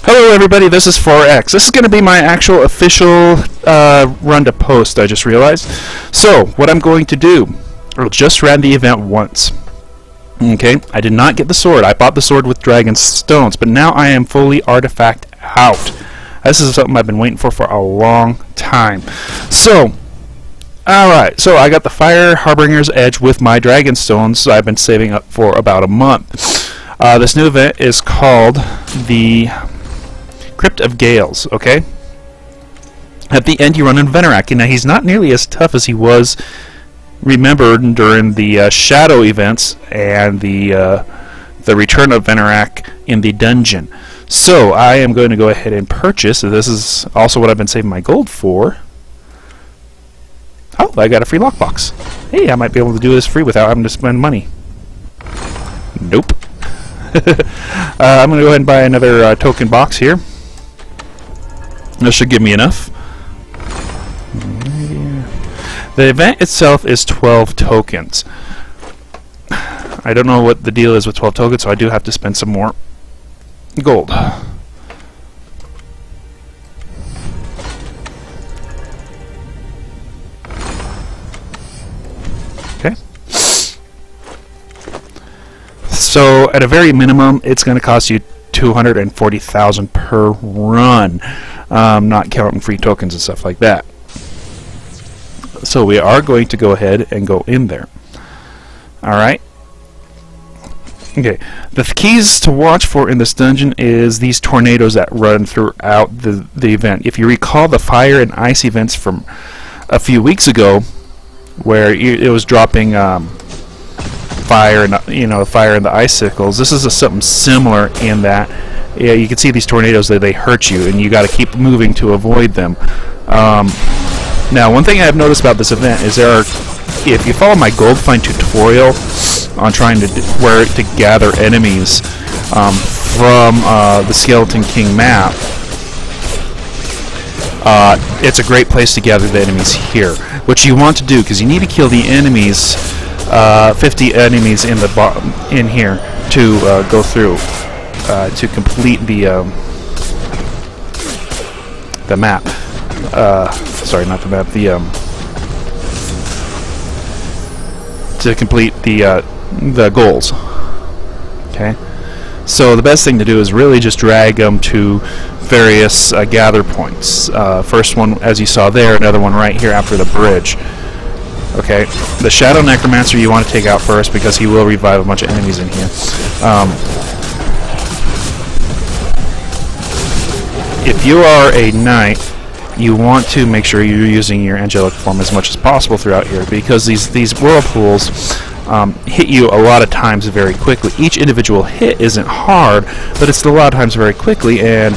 Hello everybody, this is 4X. This is going to be my actual official run to post, I just realized. So, what I'm going to do, I'll just ran the event once. Okay, I did not get the sword. I bought the sword with dragon stones, but now I am fully artifact out. This is something I've been waiting for a long time. So, alright, so I got the Fire Harbinger's Edge with my dragon stones, so I've been saving up for about a month. This new event is called the Crypt of Gales, okay? At the end you run into Venerak. Now he's not nearly as tough as he was remembered during the Shadow events and the return of Venerak in the dungeon. So I am going to go ahead and purchase. This is also what I've been saving my gold for. Oh, I got a free lockbox. Hey, I might be able to do this free without having to spend money. Nope. I'm going to go ahead and buy another token box here. This should give me enough. The event itself is 12 tokens. I don't know what the deal is with 12 tokens, so I do have to spend some more gold. Okay. So at a very minimum, it's going to cost you 240,000 per run, not counting free tokens and stuff like that. So we are going to go ahead and go in there. Alright. Okay. The keys to watch for in this dungeon is these tornadoes that run throughout the event. If you recall the fire and ice events from a few weeks ago, where it was dropping fire and fire and the icicles. This is something similar in that you can see these tornadoes that they hurt you, and you got to keep moving to avoid them. Now, one thing I've noticed about this event is if you follow my gold find tutorial on trying to where to gather enemies from the Skeleton King map, it's a great place to gather the enemies here. What you want to do, because you need to kill the enemies. 50 enemies in the in here to go through to complete the map. Sorry, not the map. To complete the goals. Okay. So the best thing to do is really just drag them to various gather points. First one, as you saw there, another one right here after the bridge. Okay, the Shadow Necromancer you want to take out first because he will revive a bunch of enemies in here. If you are a knight, you want to make sure you're using your angelic form as much as possible throughout here, because these whirlpools hit you a lot of times very quickly. Each individual hit isn't hard, but it's a lot of times very quickly, and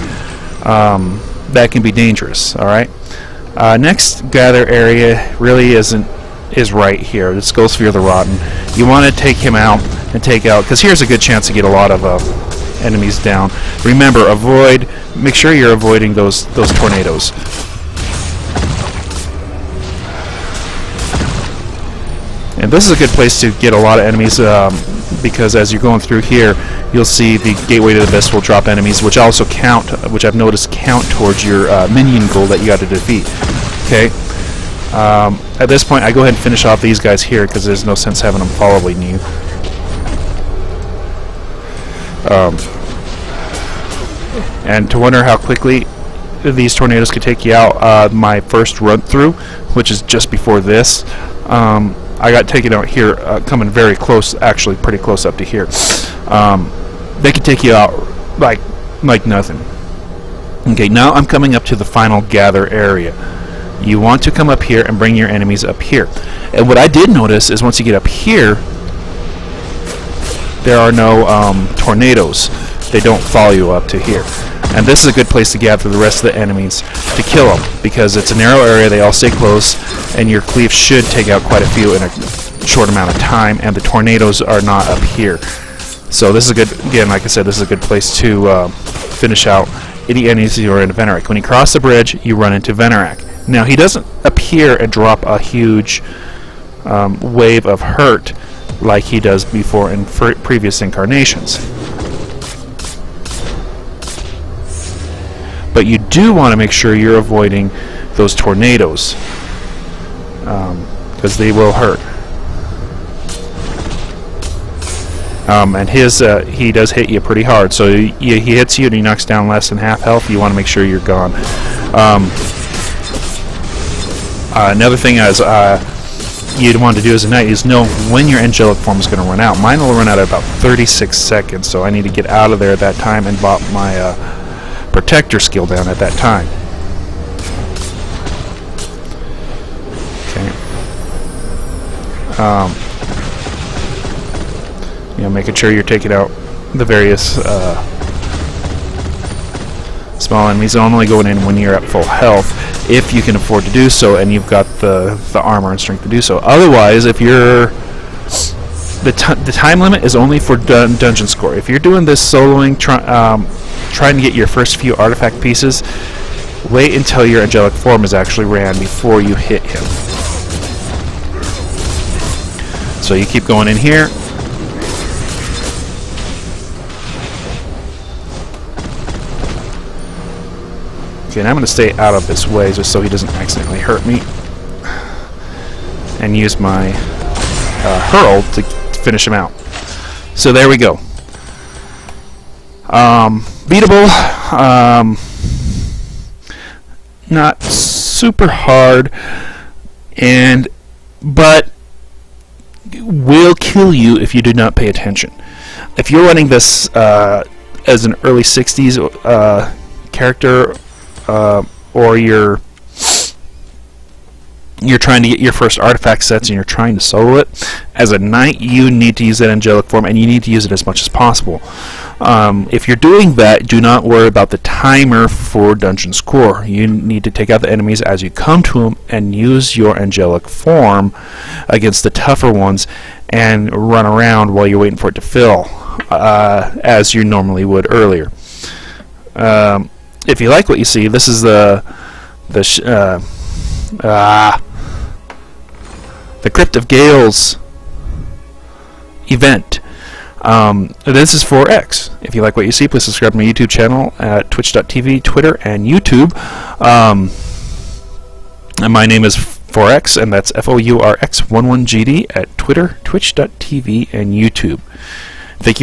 that can be dangerous. All right. Next gather area really is right here. This Skullsphere the Rotten. You want to take him out and take out, because here's a good chance to get a lot of enemies down. Remember, make sure you're avoiding those tornadoes. And this is a good place to get a lot of enemies, because as you're going through here, you'll see the Gateway to the Abyss will drop enemies, which also count, which I've noticed count towards your minion goal that you got to defeat. Okay. At this point, I go ahead and finish off these guys here because there's no sense having them following you. And to wonder how quickly these tornadoes could take you out, my first run through, which is just before this, I got taken out here, coming very close, actually pretty close up to here. They could take you out like nothing. Okay, now I'm coming up to the final gather area. You want to come up here and bring your enemies up here. And what I did notice is once you get up here, there are no tornadoes. They don't follow you up to here. And this is a good place to gather the rest of the enemies to kill them, because it's a narrow area, they all stay close, and your cleave should take out quite a few in a short amount of time, and the tornadoes are not up here. So this is a good, again, like I said, this is a good place to finish out any enemies who are in Venerak. When you cross the bridge, you run into Venerak. Now, he doesn't appear and drop a huge wave of hurt like he does before in previous incarnations. but you do want to make sure you're avoiding those tornadoes, because they will hurt. And he does hit you pretty hard, so he hits you and he knocks down less than half health. You want to make sure you're gone. Another thing is you'd want to do as a knight is know when your angelic form is going to run out. Mine will run out at about 36 seconds, so I need to get out of there at that time and bop my protector skill down at that time. Okay. You know, making sure you're taking out the various small enemies, only going in when you're at full health, if you can afford to do so, and you've got the armor and strength to do so. Otherwise, if you're the time limit is only for dungeon score. If you're doing this soloing, trying to get your first few artifact pieces, wait until your angelic form is actually ran before you hit him. So you keep going in here. Okay, and I'm going to stay out of his way just so he doesn't accidentally hurt me, and use my hurl to finish him out. So there we go. Beatable. Not super hard, but will kill you if you do not pay attention. If you're running this as an early 60s character, or you're trying to get your first artifact sets and you're trying to solo it, as a knight you need to use that angelic form, and you need to use it as much as possible. If you're doing that, do not worry about the timer for dungeon score. You need to take out the enemies as you come to them and use your angelic form against the tougher ones and run around while you're waiting for it to fill, as you normally would earlier. If you like what you see, this is the Crypt of Gales event. This is 4X. If you like what you see, please subscribe to my YouTube channel at twitch.tv, Twitter, and YouTube. And my name is 4X, and that's FOURX11GD at Twitter, twitch.tv, and YouTube. Thank you for